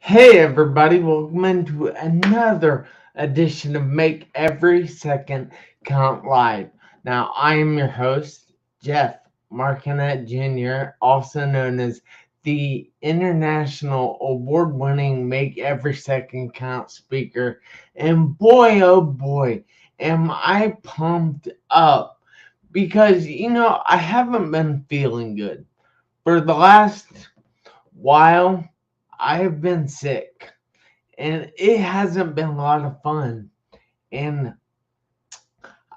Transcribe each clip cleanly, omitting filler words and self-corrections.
Hey everybody, welcome into another edition of Make Every Second Count Live. Now, I am your host, Jeff Marconette Jr., also known as the international award-winning Make Every Second Count speaker. And boy, oh boy, am I pumped up because, I haven't been feeling good. For the last while, I have been sick and it hasn't been a lot of fun. And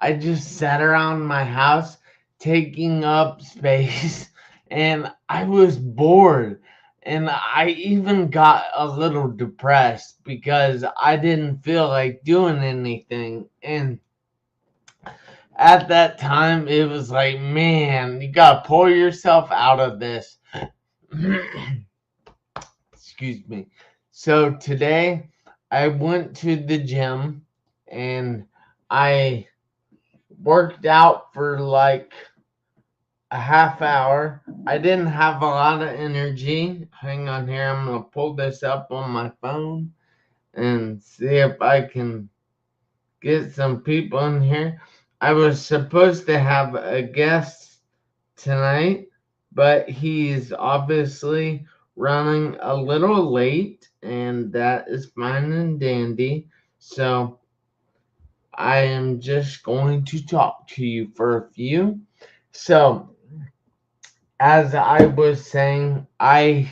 I just sat around my house taking up space and I was bored. And I even got a little depressed because I didn't feel like doing anything. And at that time, it was like, man, you gotta pull yourself out of this. Excuse me. So today I went to the gym and I worked out for like a half hour. I didn't have a lot of energy. Hang on here. I'm going to pull this up on my phone and see if I can get some people in here. I was supposed to have a guest tonight, but he's obviously running a little late, and that is fine and dandy. So I am just going to talk to you for a few. So, as I was saying, I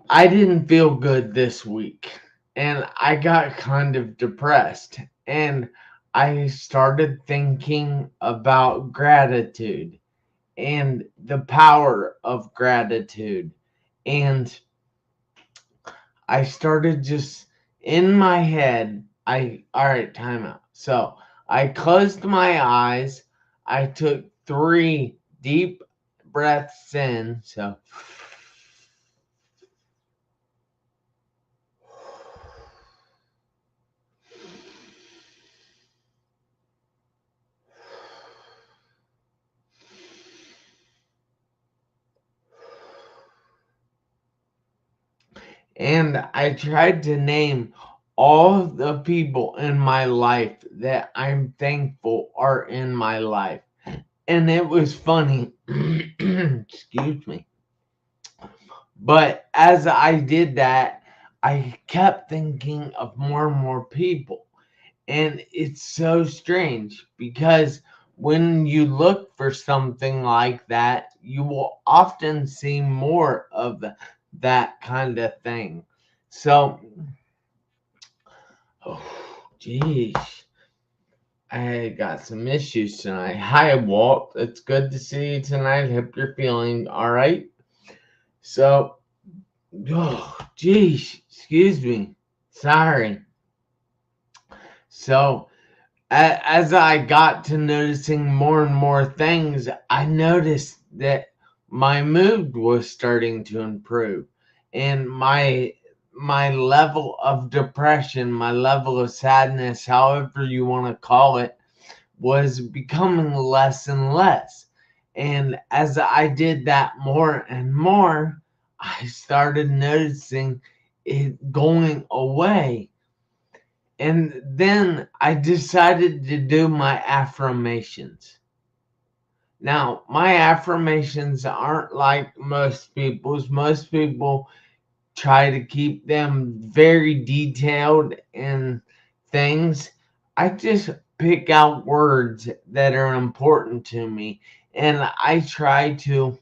didn't feel good this week, and I got kind of depressed, and I started thinking about gratitude and the power of gratitude. And I started just in my head, all right, time out. So I closed my eyes. I took 3 deep breaths in. So, and I tried to name all the people in my life that I'm thankful are in my life. And it was funny. Excuse me. But as I did that, I kept thinking of more and more people. And it's so strange because when you look for something like that, you will often see more of that kind of thing. So, oh, geez, I got some issues tonight. Hi, Walt. It's good to see you tonight. Hope you're feeling all right. So, oh, geez, excuse me. Sorry. So, as I got to noticing more and more things, I noticed that my mood was starting to improve, and my level of depression, my level of sadness, however you want to call it, was becoming less and less. And as I did that more and more, I started noticing it going away. And then I decided to do my affirmations. Now, my affirmations aren't like most people's. Most people try to keep them very detailed in things. I just pick out words that are important to me and I try to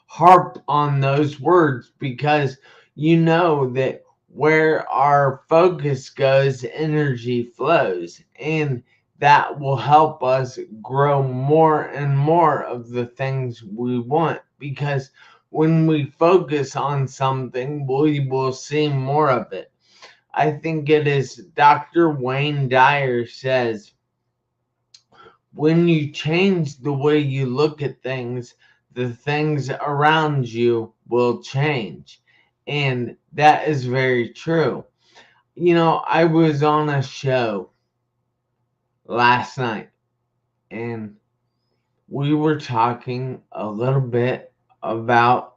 harp on those words because you know that where our focus goes, energy flows, and that will help us grow more and more of the things we want because when we focus on something, we will see more of it. I think it is Dr. Wayne Dyer says, when you change the way you look at things, the things around you will change. And that is very true. I was on a show last night and we were talking a little bit about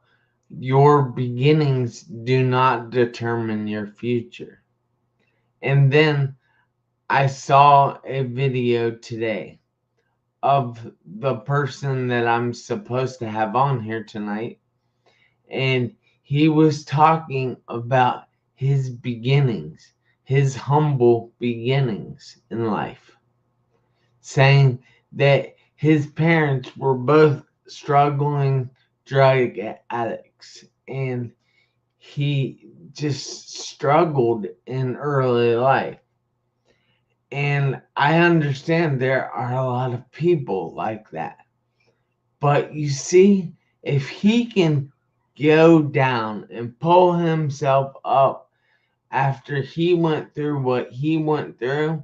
your beginnings do not determine your future. And then I saw a video today of the person that I'm supposed to have on here tonight, and he was talking about his beginnings, his humble beginnings in life, saying that his parents were both struggling drug addicts, and he just struggled in early life. And I understand there are a lot of people like that. But you see, if he can go down and pull himself up after he went through what he went through,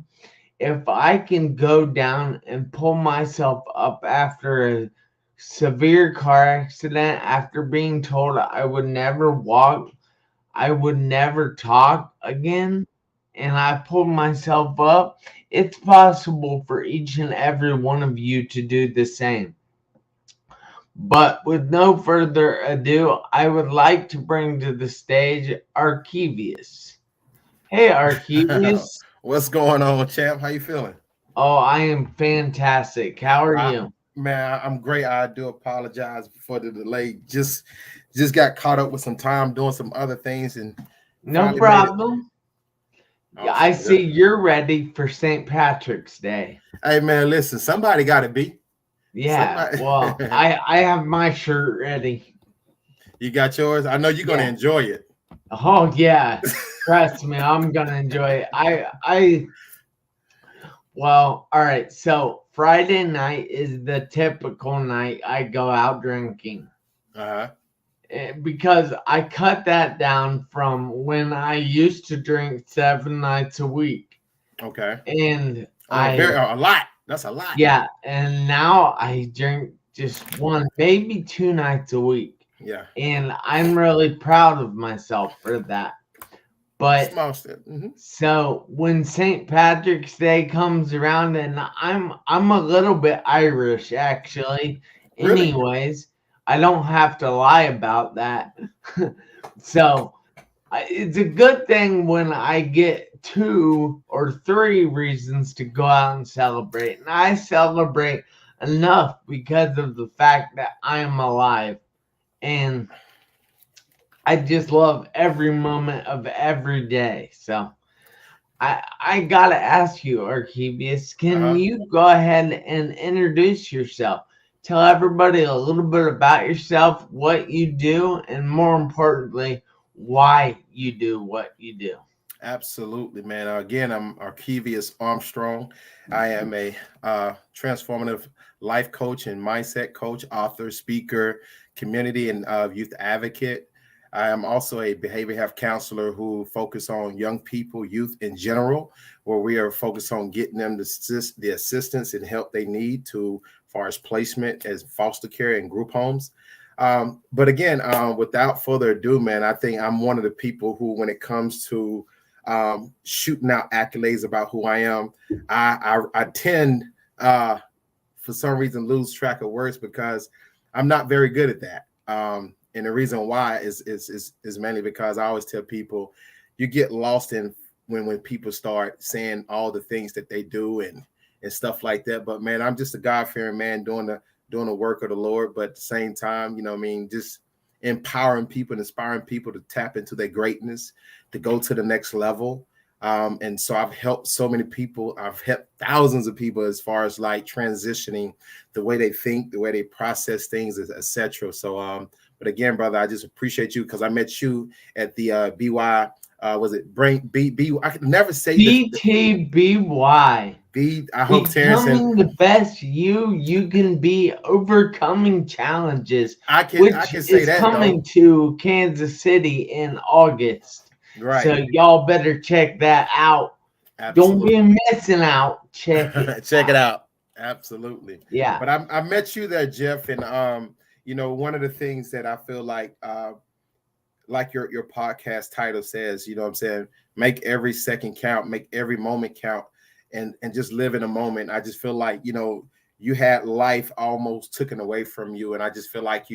if I can go down and pull myself up after a severe car accident, after being told I would never walk, I would never talk again, and I pulled myself up, it's possible for each and every one of you to do the same. But with no further ado, I would like to bring to the stage Arkevious. Hey, Arkevious. What's going on, champ? How you feeling? Oh, I am fantastic. How are I, you? man, I'm great. I do apologize for the delay. Just got caught up with some time doing some other things and No finally made it. problem. Yeah, I Awesome. Yeah. see you're ready for St. Patrick's Day. Hey man, listen, somebody got to be. Yeah, Somebody well, I have my shirt ready. You got yours? I know you're gonna Yeah. enjoy it. Oh yeah. Trust me, I'm gonna enjoy it. Well, all right. So Friday night is the typical night I go out drinking. Uh-huh. Because I cut that down from when I used to drink 7 nights a week. Okay. And Oh, very a lot. That's a lot. yeah, and now I drink just one, maybe 2 nights a week. Yeah. And I'm really proud of myself for that. But Small step. so when St. Patrick's Day comes around, and I'm a little bit Irish actually. Really? Anyways, I don't have to lie about that. So it's a good thing when I get 2 or 3 reasons to go out and celebrate, and I celebrate enough because of the fact that I am alive, and I just love every moment of every day. So I gotta ask you, Arkevious, can Uh-huh. you go ahead and introduce yourself? Tell everybody a little bit about yourself, what you do, and more importantly, why you do what you do. Absolutely, man. Again, I'm Arkevious Armstrong. I am a transformative life coach and mindset coach, author, speaker, community and youth advocate. I am also a behavior health counselor who focus on young people, youth in general, where we are focused on getting them the assistance and help they need to, far as placement as foster care and group homes. But again, without further ado, man, I think I'm one of the people who, when it comes to shooting out accolades about who I am, I tend, for some reason, lose track of words because I'm not very good at that. And the reason why is mainly because I always tell people you get lost in when people start saying all the things that they do and stuff like that. But man, I'm just a God-fearing man doing the work of the Lord, but at the same time, you know what I mean, just empowering people and inspiring people to tap into their greatness, to go to the next level. And so I've helped so many people. I've helped thousands of people as far as like transitioning the way they think, the way they process things, etc. So, but again, brother, I just appreciate you because I met you at the BY. Was it Brain B B? I can never say the BTBY. B. I hope Terrence and Becoming the best you can be, overcoming challenges, I which can say is that coming though. to Kansas City in August. So Right. y'all better check that out. Don't Absolutely. be missing out. Check it Check it out. out. Absolutely. Yeah. But I met you there, Jeff, and one of the things that I feel like your podcast title says, you know what I'm saying, make every second count, make every moment count, and just live in a moment. I just feel like, you had life almost taken away from you, and I just feel like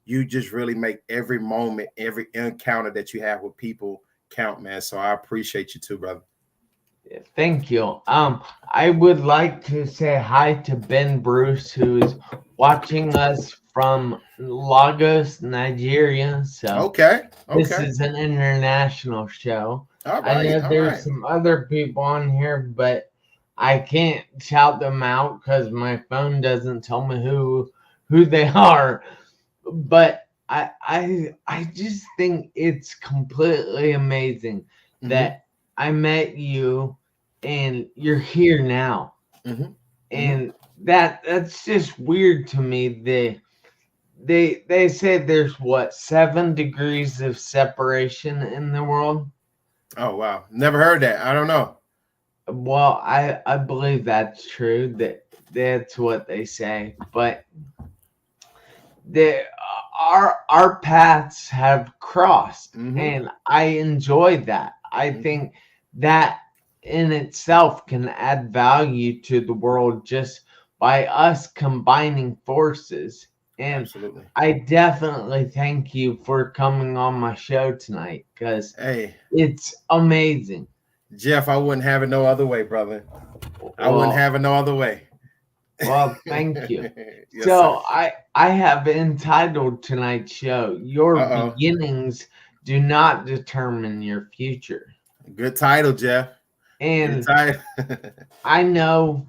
you just really make every moment, every encounter that you have with people count, man. So I appreciate you too, brother. Thank you. I would like to say hi to Ben Bruce, who's watching us from Lagos, Nigeria. So Okay. this Okay. is an international show. All I right. know All there's right. some other people on here, but I can't shout them out because my phone doesn't tell me who they are. But I just think it's completely amazing Mm-hmm. that I met you and you're here now. Mm-hmm. Mm-hmm. And that's just weird to me. They say there's what 7 degrees of separation in the world. Oh wow. Never heard that. I don't know. Well, I believe that's true. That's what they say. But the our paths have crossed, Mm-hmm. and I enjoy that. I Mm-hmm. think that in itself can add value to the world just by us combining forces. And Absolutely. I definitely thank you for coming on my show tonight because Hey, it's amazing. Jeff, I wouldn't have it no other way, brother. I wouldn't Well, have it no other way. thank you. Yes, sir. So I have entitled tonight's show, Your Uh-oh. Beginnings Do Not Determine Your Future. Good title, Jeff. Good And title. I know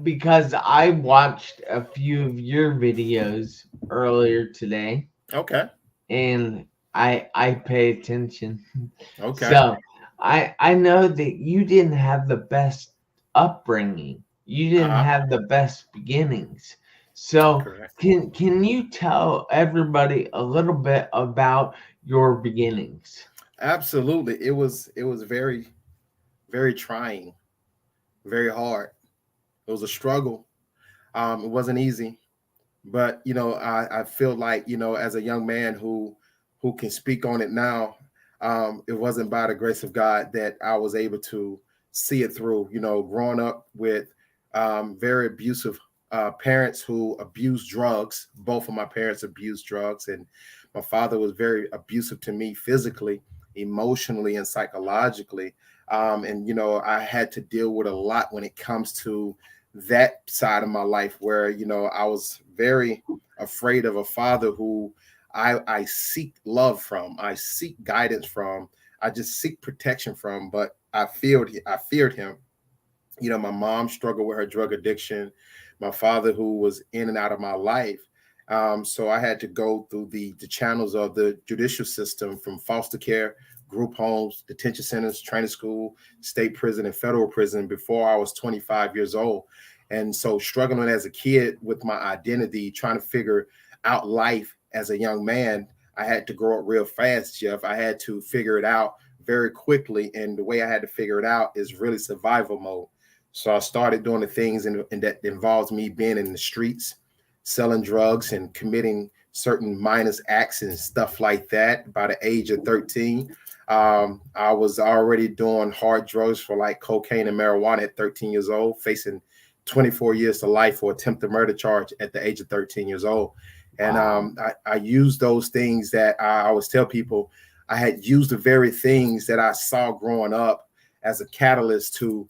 because I watched a few of your videos earlier today Okay. and I pay attention. Okay. So I know that you didn't have the best upbringing. You didn't Uh-huh. have the best beginnings. So Correct. can you tell everybody a little bit about your beginnings? Absolutely. It was very, very trying, very hard. It was a struggle. It wasn't easy. But I feel like, as a young man who can speak on it now, it wasn't by the grace of God that I was able to see it through. Growing up with very abusive parents who abused drugs. Both of my parents abused drugs, and my father was very abusive to me physically, emotionally, and psychologically. And I had to deal with a lot when it comes to that side of my life, where I was very afraid of a father who I seek love from, I seek guidance from, I just seek protection from, but I feared him. My mom struggled with her drug addiction, my father who was in and out of my life. So I had to go through the channels of the judicial system, from foster care, group homes, detention centers, training school, state prison, and federal prison before I was 25 years old. And so struggling as a kid with my identity, trying to figure out life as a young man, I had to grow up real fast, Jeff. I had to figure it out very quickly. And the way I had to figure it out is really survival mode. So I started doing the things and that involves me being in the streets, selling drugs and committing certain minus acts and stuff like that. By the age of 13, I was already doing hard drugs for like cocaine and marijuana at 13 years old, facing 24 years to life for attempted murder charge at the age of 13 years old. And Wow. I used those things that I always tell people. I had used the very things that I saw growing up as a catalyst to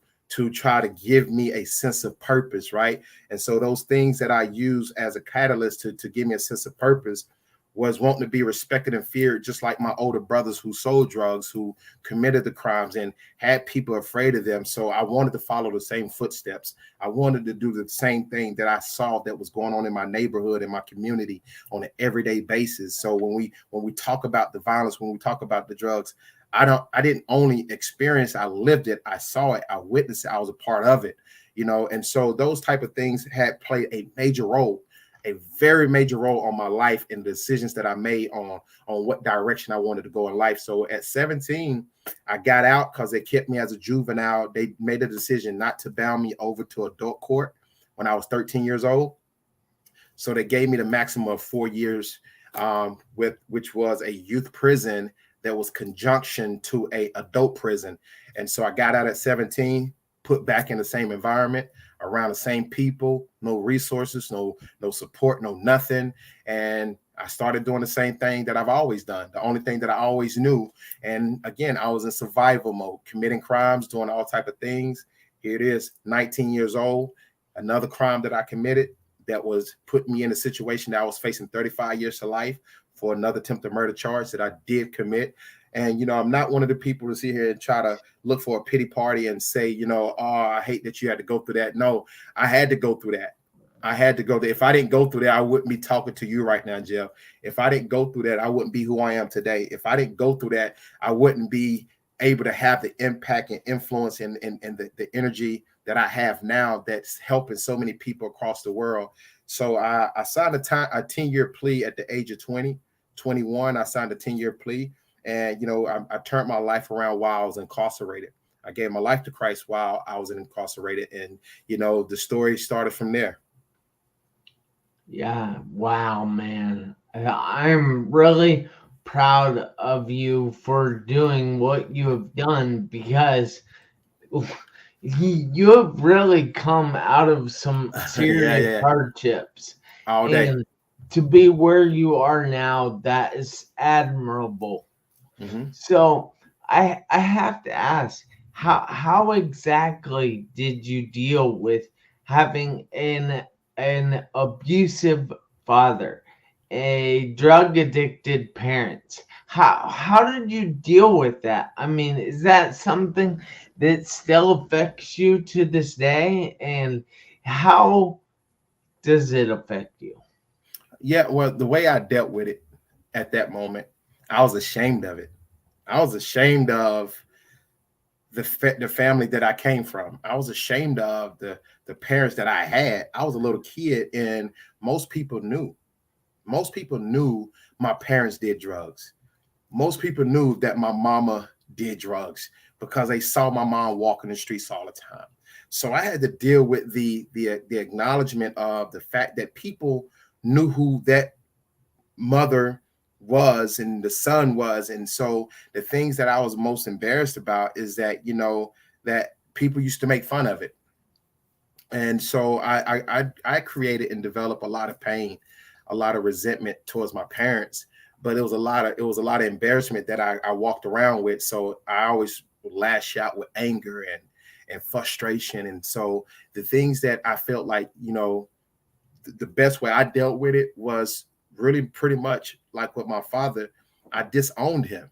try to give me a sense of purpose, right? And so those things that I use as a catalyst to give me a sense of purpose was wanting to be respected and feared, just like my older brothers who sold drugs, who committed the crimes and had people afraid of them. So I wanted to follow the same footsteps. I wanted to do the same thing that I saw that was going on in my neighborhood, in my community on an everyday basis. So when we talk about the violence, when we talk about the drugs, I didn't only experience, I lived it, I saw it, I witnessed it, I was a part of it, and so those type of things had played a major role, a very major role on my life and the decisions that I made on what direction I wanted to go in life. So at 17, I got out because they kept me as a juvenile. They made a decision not to bound me over to adult court when I was 13 years old. So they gave me the maximum of 4 years, which was a youth prison that was conjunction to a adult prison. And so I got out at 17, put back in the same environment, around the same people, no resources, no support, no nothing. And I started doing the same thing that I've always done, the only thing that I always knew. And again, I was in survival mode, committing crimes, doing all type of things. Here it is, 19 years old, another crime that I committed that was putting me in a situation that I was facing 35 years to life for another attempted murder charge that I did commit. And, I'm not one of the people to sit here and try to look for a pity party and say, oh, I hate that you had to go through that. No, I had to go through that. I had to go there. If I didn't go through that, I wouldn't be talking to you right now, Jeff. If I didn't go through that, I wouldn't be who I am today. If I didn't go through that, I wouldn't be able to have the impact and influence and the energy that I have now that's helping so many people across the world. So I signed a 10-year plea at the age of 21. I signed a 10-year plea. And, I turned my life around while I was incarcerated. I gave my life to Christ while I was incarcerated. And, the story started from there. Yeah, wow, man. I'm really proud of you for doing what you have done, because you have really come out of some serious hardships. All day. And to be where you are now, that is admirable. Mm-hmm. So I have to ask, how exactly did you deal with having an abusive father, a drug addicted parents? How did you deal with that? I mean, is that something that still affects you to this day? And how does it affect you? Yeah, well, the way I dealt with it at that moment, I was ashamed of it. I was ashamed of the family that I came from. I was ashamed of the parents that I had. I was a little kid, and most people knew. Most people knew my parents did drugs. Most people knew that my mama did drugs because they saw my mom walking the streets all the time. So I had to deal with the acknowledgement of the fact that people knew who that mother was and the son was. And so the things that I was most embarrassed about is that, that people used to make fun of it. And so I created and developed a lot of pain, a lot of resentment towards my parents, but it was a lot of embarrassment that I walked around with. So I always would lash out with anger and frustration. And so the things that I felt like, the best way I dealt with it was really pretty much like with my father. I disowned him.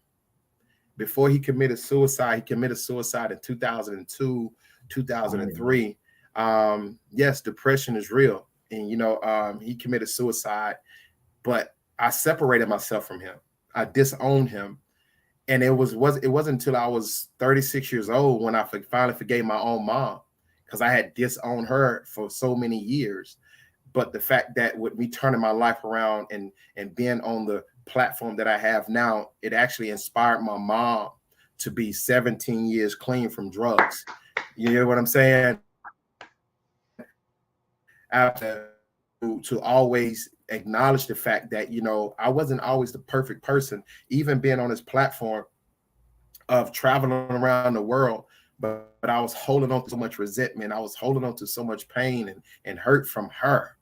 Before he committed suicide in 2002, 2003. Yes, depression is real. And, he committed suicide, but I separated myself from him. I disowned him. And it wasn't until I was 36 years old when I finally forgave my own mom, because I had disowned her for so many years. But the fact that with me turning my life around and being on the platform that I have now, it actually inspired my mom to be 17 years clean from drugs. You know what I'm saying? To always acknowledge the fact that, I wasn't always the perfect person, even being on this platform of traveling around the world. But I was holding on to so much resentment. I was holding on to so much pain and hurt from her.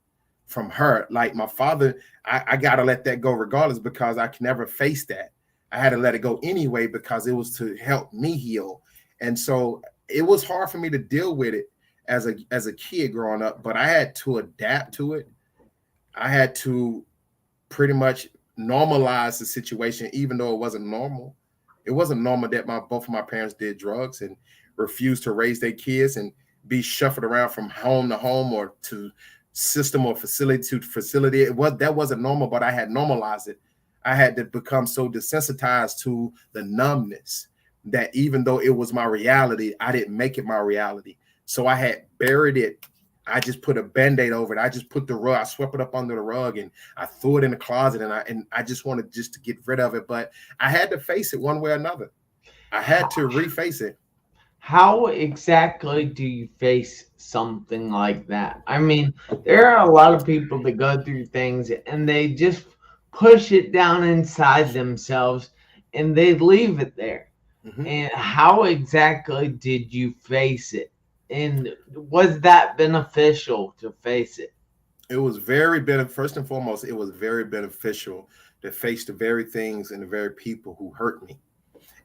Like my father, I got to let that go regardless, because I can never face that. I had to let it go anyway because it was to help me heal. And so it was hard for me to deal with it as a kid growing up, but I had to adapt to it. I had to pretty much normalize the situation, even though it wasn't normal. It wasn't normal that both of my parents did drugs and refused to raise their kids and be shuffled around from home to home or to system or facility to facility. That wasn't normal, but I had normalized it. I had to become so desensitized to the numbness that even though it was my reality, I didn't make it my reality. So I had buried it. I just put a Band-Aid over it. I just put the rug, I swept it up under the rug and I threw it in the closet, and I just wanted just to get rid of it. But I had to face it one way or another. I had to reface it. How exactly do you face something like that? I mean, there are a lot of people that go through things and they just push it down inside themselves and they leave it there. Mm-hmm. And how exactly did you face it? And was that beneficial to face it? It was very first and foremost, it was very beneficial to face the very things and the very people who hurt me.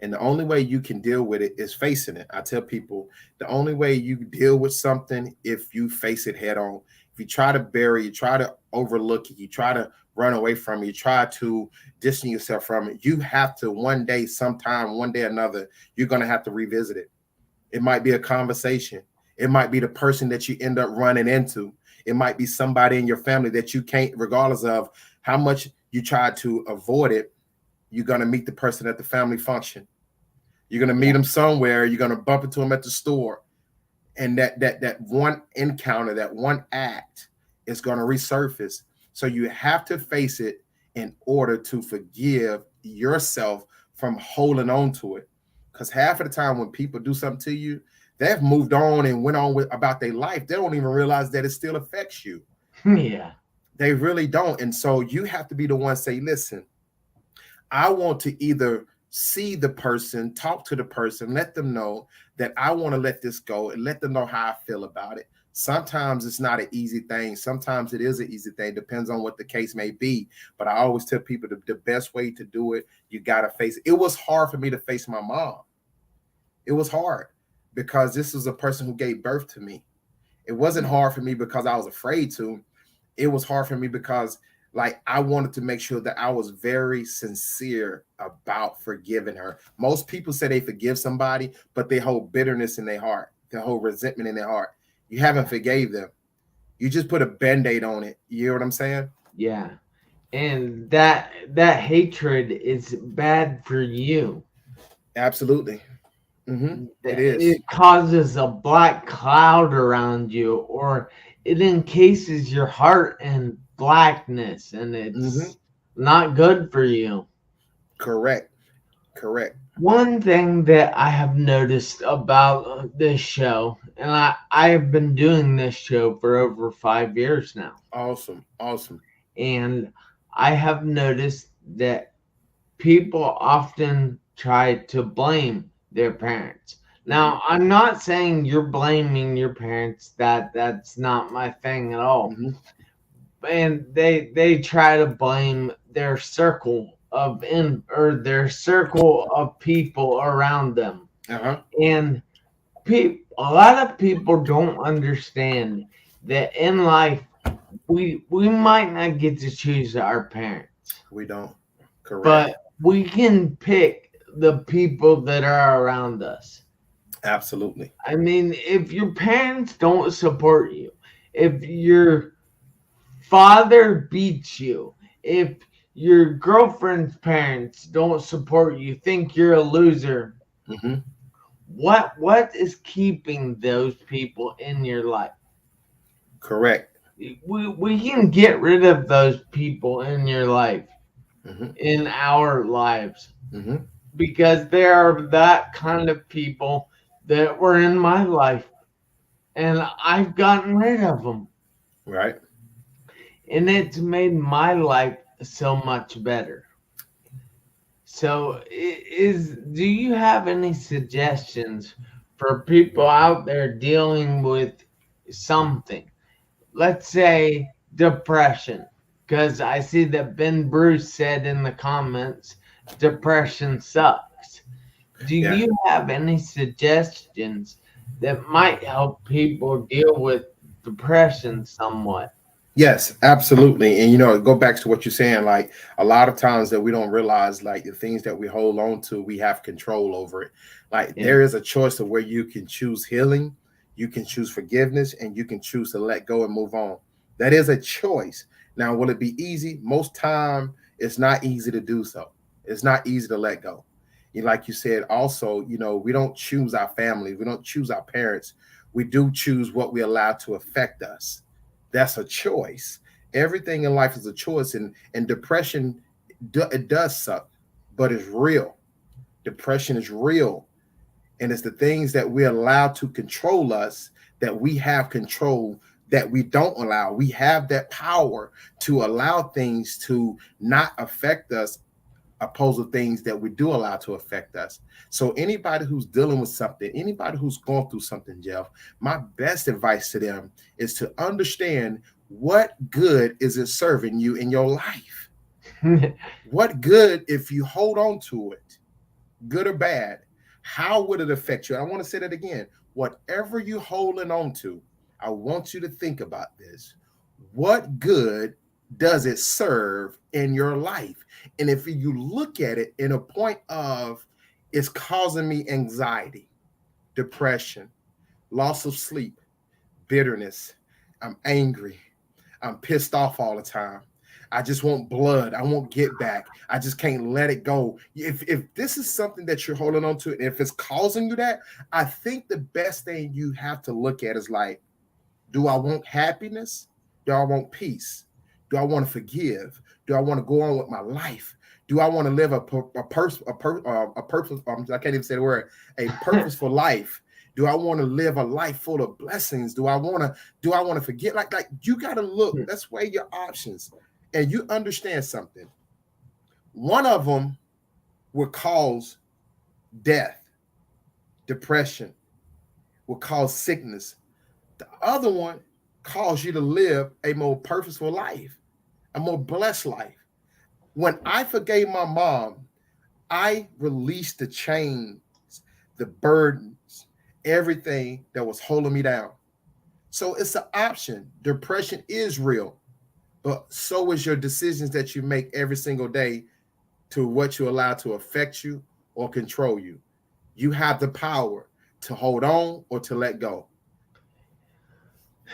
And the only way you can deal with it is facing it. I tell people the only way you deal with something if you face it head on. If you try to bury, you try to overlook it, you try to run away from it, you try to distance yourself from it, you have to one day, sometime, one day or another, you're going to have to revisit it. It might be a conversation. It might be the person that you end up running into. It might be somebody in your family that you can't, regardless of how much you try to avoid it, you're going to meet the person at the family function. You're going to meet them somewhere. You're going to bump into them at the store. And that one encounter, that one act is going to resurface. So you have to face it in order to forgive yourself from holding on to it. Because half of the time when people do something to you, they've moved on and went on with about their life. They don't even realize that it still affects you. Yeah. They really don't. And so you have to be the one say, listen, I want to either see the person, talk to the person, let them know that I want to let this go and let them know how I feel about it. Sometimes it's not an easy thing. Sometimes it is an easy thing. Depends on what the case may be. But I always tell people the best way to do it, you got to face it. It was hard for me to face my mom. It was hard because this was a person who gave birth to me. It wasn't hard for me because I was afraid to. It was hard for me because like I wanted to make sure that I was very sincere about forgiving her. Most people say they forgive somebody, but they hold bitterness in their heart. They hold resentment in their heart. You haven't forgave them. You just put a Band-Aid on it. You hear what I'm saying? Yeah. And that hatred is bad for you. Absolutely. Mm-hmm. It is. It causes a black cloud around you, or it encases your heart in blackness, and it's not good for you. Correct. Correct. One thing that I have noticed about this show, and I have been doing this show for over 5 years now, Awesome. Awesome. and I have noticed that people often try to blame their parents. Now, I'm not saying you're blaming your parents. That's not my thing at all. And they try to blame their circle of or their circle of people around them. And a lot of people don't understand that in life we might not get to choose our parents. We don't. Correct. But we can pick the people that are around us. Absolutely. I mean, if your parents don't support you, if your father beats you, if your girlfriend's parents don't support you, think you're a loser, what is keeping those people in your life? Correct. We can get rid of those people in your life, in our lives, because they are that kind of people that were in my life, and I've gotten rid of them. Right. And it's made my life so much better. So, do you have any suggestions for people out there dealing with something? Let's say depression, because I see that Ben Bruce said in the comments, depression sucks. Do you have any suggestions that might help people deal with depression somewhat? Yes, absolutely. And go back to what you're saying, like a lot of times that we don't realize like the things that we hold on to, we have control over it. Like there is a choice of where you can choose healing, you can choose forgiveness, and you can choose to let go and move on. That is a choice. Now, will it be easy? Most time it's not easy to do so. It's not easy to let go. Like you said, also, we don't choose our family, we don't choose our parents. We do choose what we allow to affect us. That's a choice. Everything in life is a choice, and depression, it does suck, but it's real. Depression is real, and it's the things that we allow to control us that we have control that we don't allow. We have that power to allow things to not affect us, opposed to things that we do allow to affect us. So anybody who's dealing with something, anybody who's going through something, Jeff, my best advice to them is to understand what good is it serving you in your life? What good if you hold on to it, good or bad? How would it affect you? I want to say that again. Whatever you're holding on to, I want you to think about this. What good does it serve in your life? And if you look at it in a point of it's causing me anxiety, depression, loss of sleep, bitterness, I'm angry, I'm pissed off all the time. I just want blood. I won't get back. I just can't let it go. If this is something that you're holding on to, and if it's causing you that, I think the best thing you have to look at is like, do I want happiness? Do I want peace? Do I want to forgive? Do I want to go on with my life? Do I want to live a purpose? I can't even say the word. A purposeful life. Do I want to live a life full of blessings? Do I want to forget? Like you got to look. That's weigh your options, and you understand something. One of them will cause death, depression, will cause sickness. The other one calls you to live a more purposeful life, a more blessed life. When I forgave my mom, I released the chains, the burdens, everything that was holding me down. So it's an option. Depression is real, but so is your decisions that you make every single day to what you allow to affect you or control you. You have the power to hold on or to let go.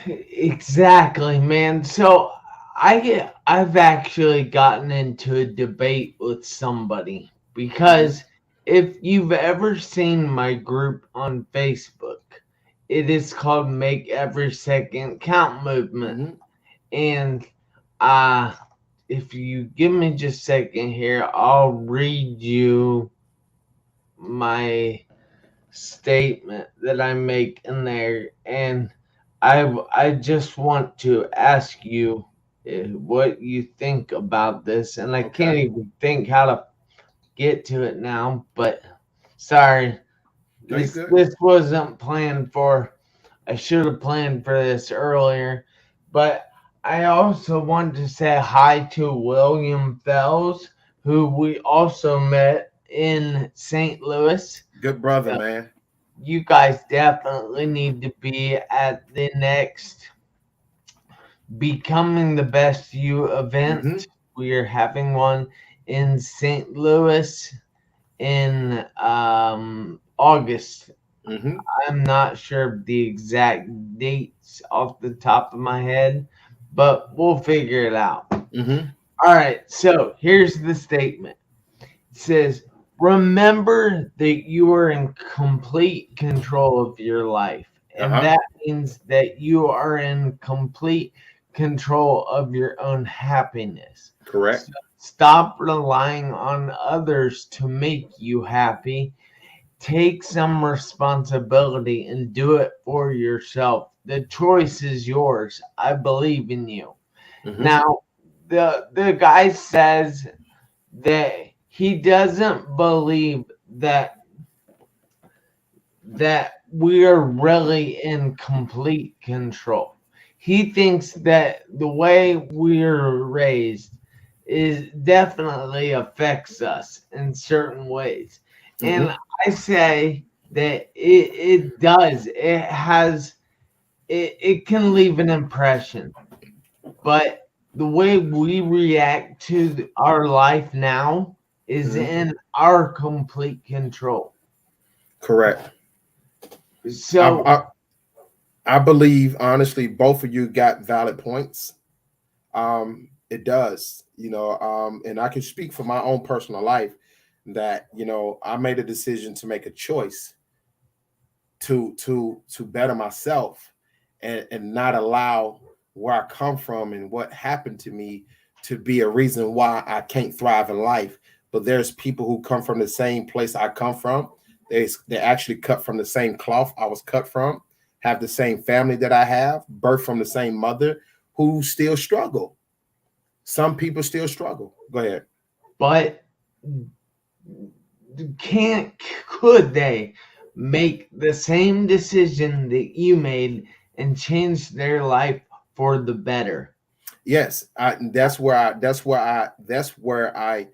Exactly, man. So I've actually gotten into a debate with somebody because if you've ever seen my group on Facebook, it is called Make Every Second Count Movement. Mm-hmm. And if you give me just a second here, I'll read you my statement that I make in there, and I just want to ask you what you think about this, and I can't even think how to get to it now. But sorry, No, you this good. this wasn't planned for. I should have planned for this earlier, but I also want to say hi to William Fells, who we also met in St. Louis. Good brother, man. You guys definitely need to be at the next Becoming the Best You event. Mm-hmm. We are having one in St. Louis in August. Mm-hmm. I'm not sure of the exact dates off the top of my head, but we'll figure it out. Mm-hmm. All right, so here's the statement. It says, remember that you are in complete control of your life. And Uh-huh. that means that you are in complete control of your own happiness. Correct. So stop relying on others to make you happy. Take some responsibility and do it for yourself. The choice is yours. I believe in you. Mm-hmm. Now, the guy says that he doesn't believe that we are really in complete control. He thinks that the way we're raised is definitely affects us in certain ways. Mm-hmm. And I say that it does. It can leave an impression. But the way we react to our life now is Mm-hmm. in our complete control. Correct. So I, I believe honestly, both of you got valid points. It does, and I can speak for my own personal life that I made a decision to make a choice to better myself and not allow where I come from and what happened to me to be a reason why I can't thrive in life. But there's people who come from the same place I come from. They actually cut from the same cloth I was cut from, have the same family that I have, birth from the same mother, who still struggle. Some people still struggle. Go ahead. but could they make the same decision that you made and change their life for the better. Yes, that's where I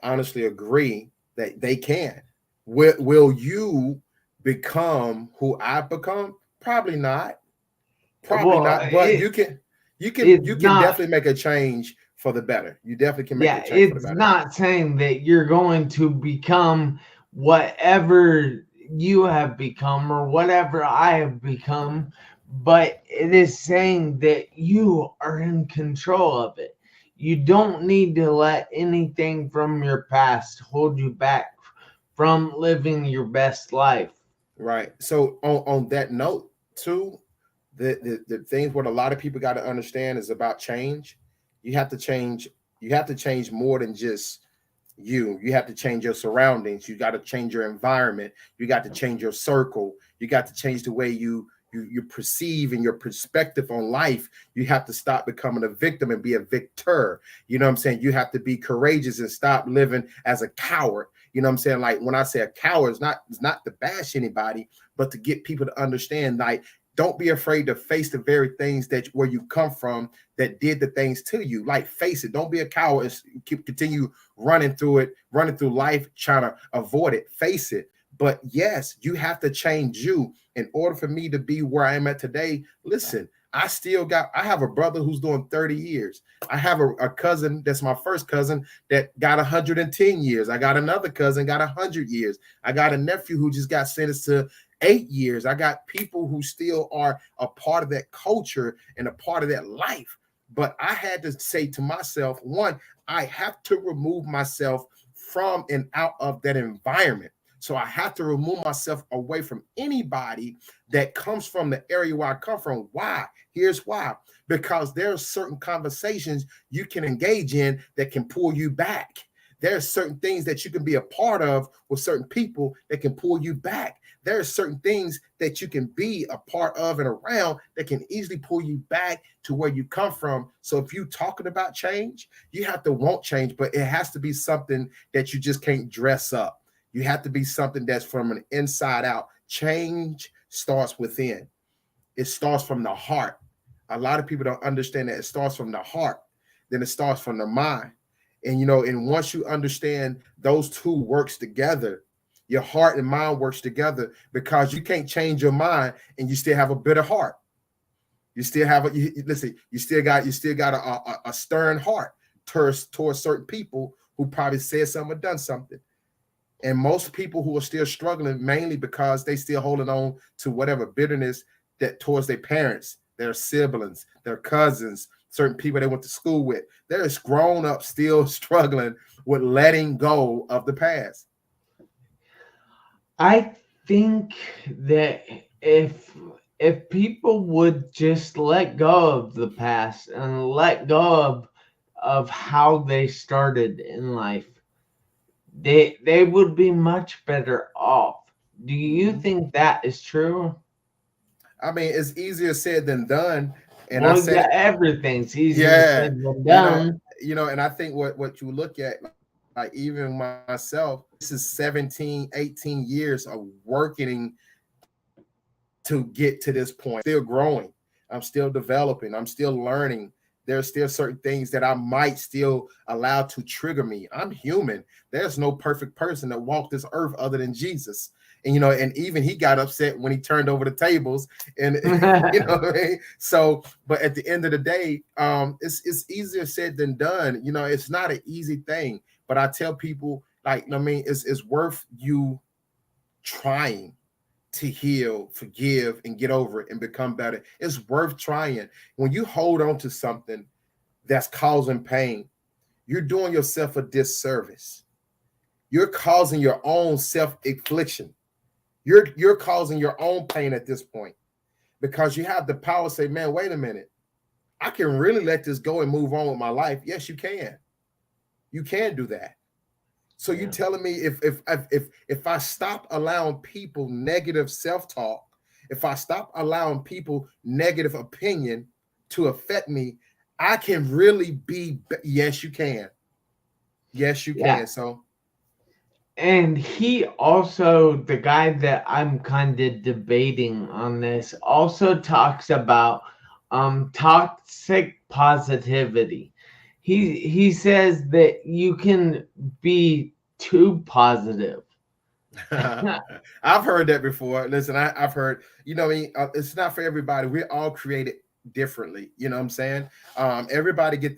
honestly agree that they can. Will you become who I've become? Probably not. Probably Well, not. But you it's can not. definitely make a change for the better. You definitely can make a Yeah, change for the it's better. not saying that you're going to become whatever you have become or whatever I have become, but it is saying that you are in control of it. You don't need to let anything from your past hold you back from living your best life. Right. So on that note, too, the things what a lot of people got to understand is about change. You have to change. You have to change more than just you. You have to change your surroundings. You got to change your environment. You got to change your circle. You got to change the way you perceive and your perspective on life. You have to stop becoming a victim and be a victor. You know what I'm saying? You have to be courageous and stop living as a coward. You know what I'm saying? Like when I say a coward, it's not to bash anybody, but to get people to understand, like, don't be afraid to face the very things that where you come from that did the things to you. Like, face it. Don't be a coward and continue running through life trying to avoid it. Face it. But yes, you have to change you in order for me to be where I am at today. Listen, I have a brother who's doing 30 years. I have a cousin that's my first cousin that got 110 years. I got another cousin got 100 years. I got a nephew who just got sentenced to 8 years. I got people who still are a part of that culture and a part of that life. But I had to say to myself, one, I have to remove myself from and out of that environment. So I have to remove myself away from anybody that comes from the area where I come from. Why? Here's why. Because there are certain conversations you can engage in that can pull you back. There are certain things that you can be a part of with certain people that can pull you back. There are certain things that you can be a part of and around that can easily pull you back to where you come from. So if you're talking about change, you have to want change, but it has to be something that you just can't dress up. You have to be something that's from an inside out. Change starts within. It starts from the heart. A lot of people don't understand that it starts from the heart, then it starts from the mind. And once you understand those two works together, your heart and mind works together, because you can't change your mind and you still have a bitter heart. You still have listen, you still got a stern heart towards certain people who probably said something or done something. And most people who are still struggling, mainly because they still holding on to whatever bitterness that towards their parents, their siblings, their cousins, certain people they went to school with. There's grown up still struggling with letting go of the past. I think that if if people would just let go of the past and let go of how they started in life, they would be much better off. Do you Mhm. think that is true? I mean, it's easier said than done. And I Well, say, yeah, everything's easier yeah, said than you know, done. and I think what you look at, like even myself, this is 17, 18 years of working to get to this point. Still growing. I'm still developing. I'm still learning. There's still certain things that I might still allow to trigger me. I'm human. There's no perfect person that walked this earth other than Jesus. And even he got upset when he turned over the tables, and what I mean? So, but at the end of the day, it's easier said than done. It's not an easy thing. But I tell people, like, I mean, it's worth you trying to heal, forgive, and get over it and become better. It's worth trying. When you hold on to something that's causing pain, you're doing yourself a disservice. You're causing your own self-affliction. You're causing your own pain at this point, because you have the power to say, man, wait a minute. I can really let this go and move on with my life. Yes, you can. You can do that. So you Yeah. telling me if I stop allowing people negative self-talk, if I stop allowing people negative opinion to affect me, I can really be. Yes, you can. Yes, you Yeah. can. So And he also, the guy that I'm kind of debating on this, also talks about toxic positivity. He says that you can be too positive. I've heard that before. Listen, I've heard, I mean, it's not for everybody. We're all created differently. You know what I'm saying? Everybody get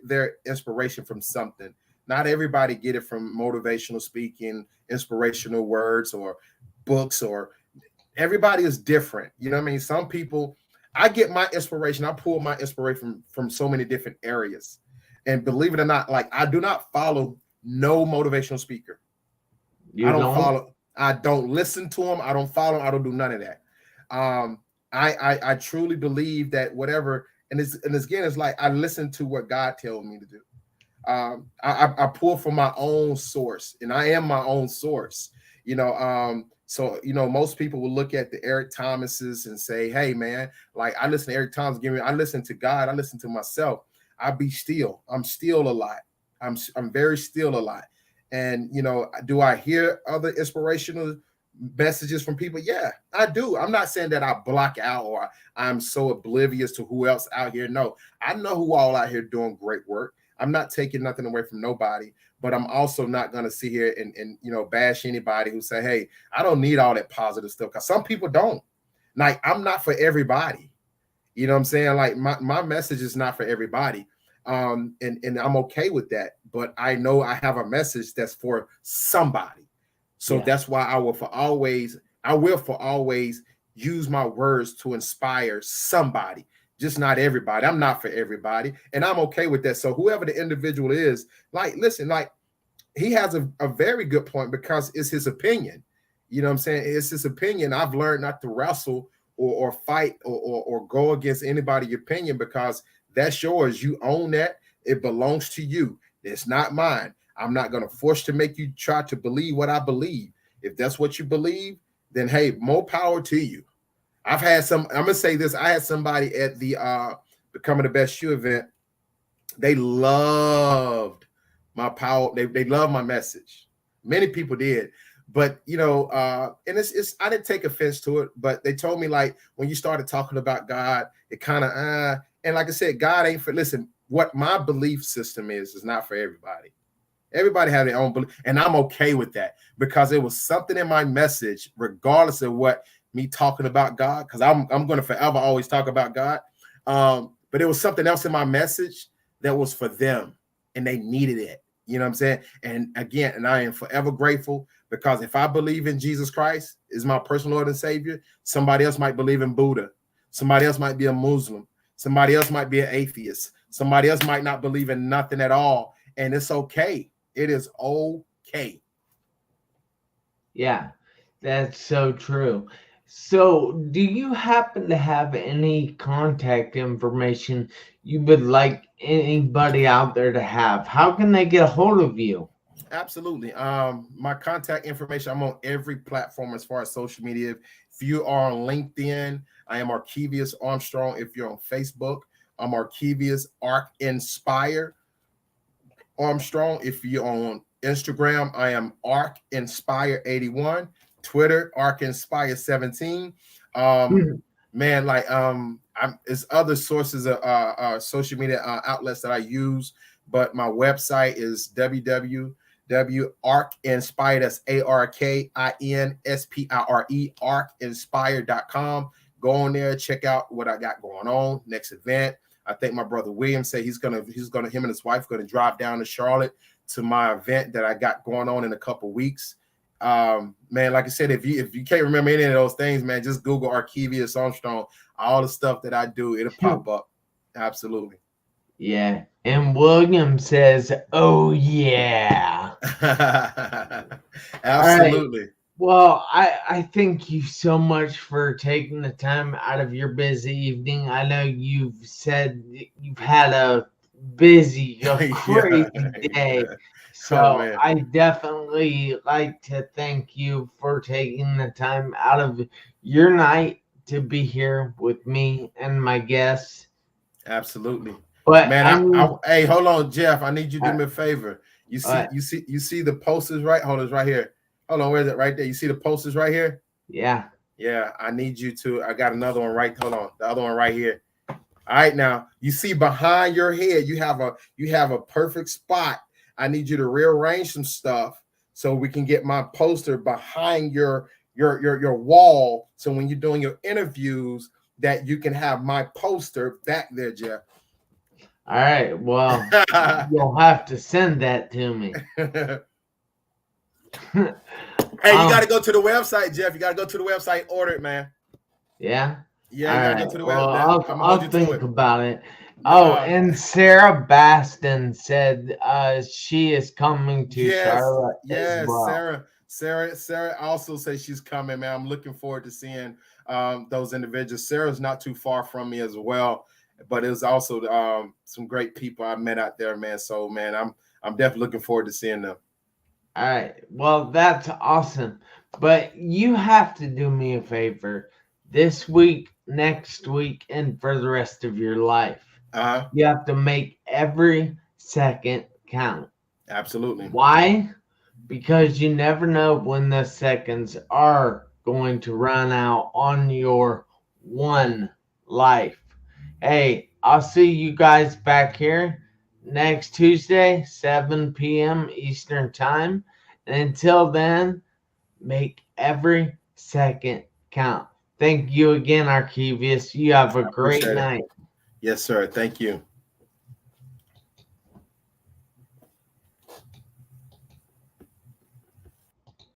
their inspiration from something. Not everybody get it from motivational speaking, inspirational words, or books, or everybody is different. You know what I mean? Some people, I get my inspiration. I pull my inspiration from so many different areas. And believe it or not, like I do not follow no motivational speaker. I You don't don't? follow. I don't listen to them. I don't follow. I don't do none of that. Um, I truly believe that whatever, and again, it's like I listen to what God tells me to do. I pull from my own source, and I am my own source. So most people will look at the Eric Thomases and say, "Hey, man, like I listen to Eric Thomas. I listen to God. I listen to myself. I be still. I'm still a lot. I'm very still a lot." And do I hear other inspirational messages from people? Yeah, I do. I'm not saying that I block out or I'm so oblivious to who else out here. No, I know who all out here doing great work. I'm not taking nothing away from nobody, but I'm also not going to sit here and bash anybody who say, "Hey, I don't need all that positive stuff," because some people don't. Like, I'm not for everybody. You know what I'm saying? Like my message is not for everybody. And I'm okay with that. But I know I have a message that's for somebody. So Yeah. that's why I will for always use my words to inspire somebody, just not everybody. I'm not for everybody. And I'm okay with that. So whoever the individual is, like, listen, like he has a very good point because it's his opinion. You know what I'm saying? It's his opinion. I've learned not to wrestle or fight or go against anybody's opinion because that's yours. You own that. It belongs to you. It's not mine. I'm not going to force to make you try to believe what I believe. If that's what you believe, then hey, more power to you. I'm gonna say this. I had somebody at the Becoming the Best You event. They loved my power. They love my message. Many people did, but and it's I didn't take offense to it, but they told me, like, when you started talking about God, it kind of and like I said, God ain't for. Listen, what my belief system is not for everybody. Everybody have their own belief, and I'm okay with that because it was something in my message, regardless of what me talking about God, because I'm going to forever always talk about God. But it was something else in my message that was for them, and they needed it. You know what I'm saying? And again, and I am forever grateful because if I believe in Jesus Christ is my personal Lord and Savior, somebody else might believe in Buddha. Somebody else might be a Muslim. Somebody else might be an atheist. Somebody else might not believe in nothing at all. And it's okay. It is okay. Yeah, that's so true. So, do you happen to have any contact information you would like anybody out there to have? How can they get a hold of you? Absolutely. My contact information, I'm on every platform as far as social media. If you are on LinkedIn, I am Arkevious Armstrong. If you're on Facebook, I'm Arkevious Ark Inspire Armstrong. If you're on Instagram, I am Ark Inspire 81. Twitter, Ark Inspire 17. Hmm. Man, like it's other sources of social media outlets that I use, but my website is www.arkinspire. That's ARKINSPIRE arkinspire.com. Go on there, check out what I got going on. Next event, I think my brother William said him and his wife gonna drive down to Charlotte to my event that I got going on in a couple weeks. Man, like I said, if you can't remember any of those things, man, just Google Arkevious Armstrong. All the stuff that I do, it'll pop up. Absolutely. Yeah. And William says, "Oh yeah." All right. Absolutely. Well, I thank you so much for taking the time out of your busy evening. I know you've said you've had a Yeah. crazy day. Oh So man. I definitely like to thank you for taking the time out of your night to be here with me and my guests. Absolutely. But Man, I I need, hey, hold on, Jeff. I need you to do uh, me a favor. You see, uh, you see the posters, right? Hold on, it's right here. Hold on, where's it? Right there. You see the posters right here? yeah, Yeah, I need you to. I got another one right. Hold on, the other one right here. All right, now you see behind your head, you have a perfect spot. I need you to rearrange some stuff so we can get my poster behind your wall. So when you're doing your interviews, that you can have my poster back there, Jeff. All right. Well, you'll have to send that to me. Hey, you got to go to the website, Jeff. You got to go to the website, order it, man. Yeah. Yeah, All you gotta right. go to the Well, website. I'll think about it. Oh, Uh, and Sarah Baston said she is coming to Charlotte as yes. well. Sarah also says she's coming, man. I'm looking forward to seeing those individuals. Sarah's not too far from me as well, but it was also some great people I met out there, man. So, man, I'm definitely looking forward to seeing them. All right. Well, that's awesome. But you have to do me a favor this week, next week, and for the rest of your life. You have to make every second count. Absolutely. Why? Because you never know when the seconds are going to run out on your one life. Hey, I'll see you guys back here next Tuesday, 7 p.m. Eastern Time. And until then, make every second count. Thank you again, Arkevious. You have a great night. Yes, sir. Thank you.